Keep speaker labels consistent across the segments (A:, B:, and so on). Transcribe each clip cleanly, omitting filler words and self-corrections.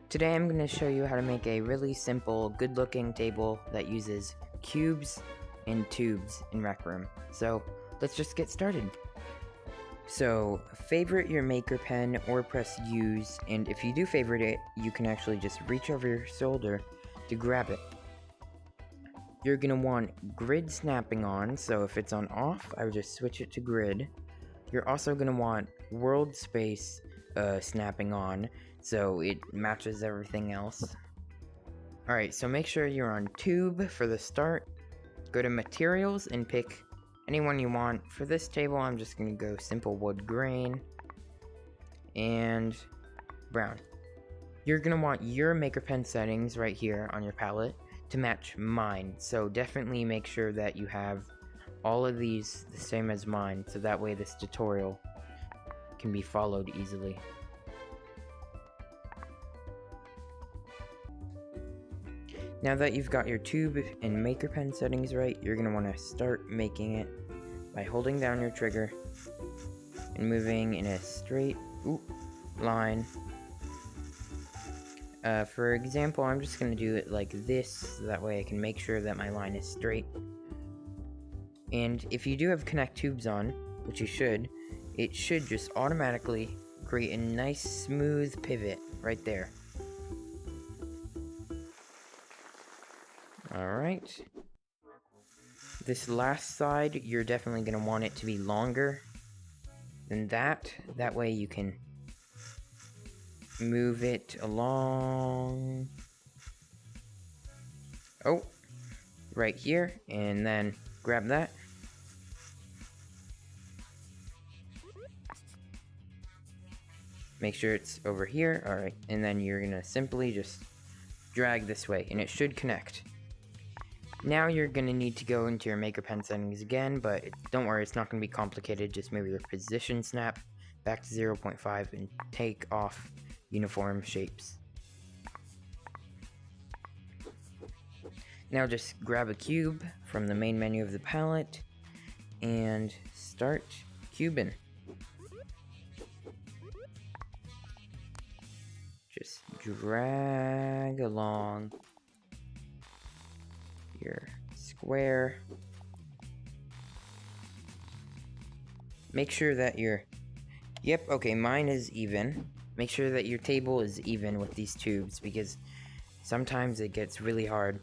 A: Today I'm going to show you how to make a really simple, good-looking table that uses cubes and tubes in Rec Room. So let's just get started. So favorite your maker pen or press use, and if you do favorite it, you can actually just reach over your shoulder to grab it. You're going to want grid snapping on, so if it's on off, I would just switch it to grid. You're also going to want world space snapping on, so it matches everything else. Alright, so make sure you're on tube for the start. Go to materials and pick any one you want. For this table, I'm just going to go simple wood grain and brown. You're going to want your maker pen settings right here on your palette to match mine, so definitely make sure that you have all of these the same as mine, so that way this tutorial can be followed easily. Now that you've got your tube and maker pen settings right, you're going to want to start making it by holding down your trigger and moving in a straight line. For example, I'm just going to do it like this, so that way I can make sure that my line is straight. And if you do have connect tubes on, which you should, it should just automatically create a nice smooth pivot right there. Alright. This last side, you're definitely going to want it to be longer than that. That way you can move it along. Oh, right here, and then grab that. Make sure it's over here. Alright, and then you're gonna simply just drag this way, and it should connect. Now you're gonna need to go into your maker pen settings again, but don't worry, it's not gonna be complicated. Just move your position snap back to 0.5 and take off uniform shapes. Now just grab a cube from the main menu of the palette and start cubing. Just drag along your square. Make sure that okay, mine is even. Make sure that your table is even with these tubes, because sometimes it gets really hard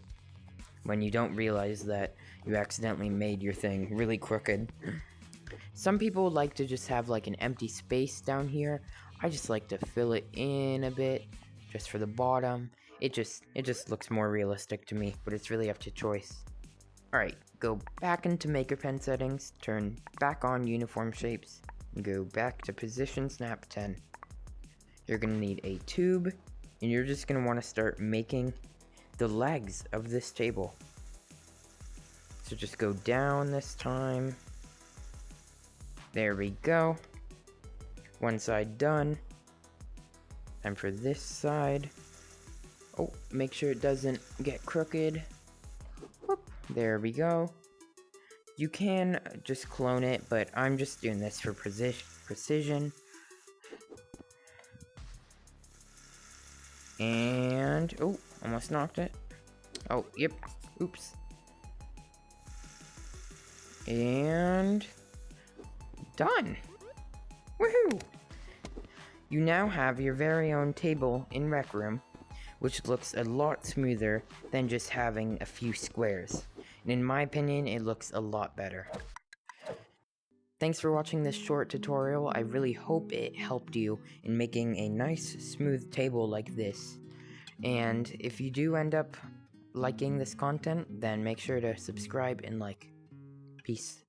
A: when you don't realize that you accidentally made your thing really crooked. Some people like to just have like an empty space down here. I just like to fill it in a bit just for the bottom. It just looks more realistic to me, but it's really up to choice. Alright, go back into maker pen settings, turn back on uniform shapes, and go back to position snap 10. You're going to need a tube, and you're just going to want to start making the legs of this table. So just go down this time. There we go. One side done. And for this side, oh, make sure it doesn't get crooked. Whoop, there we go. You can just clone it, but I'm just doing this for precision. And, oh, almost knocked it. Oh, yep, oops. And done. Woohoo! You now have your very own table in Rec Room, which looks a lot smoother than just having a few squares. And in my opinion, it looks a lot better. Thanks for watching this short tutorial. I really hope it helped you in making a nice, smooth table like this. And if you do end up liking this content, then make sure to subscribe and like. Peace.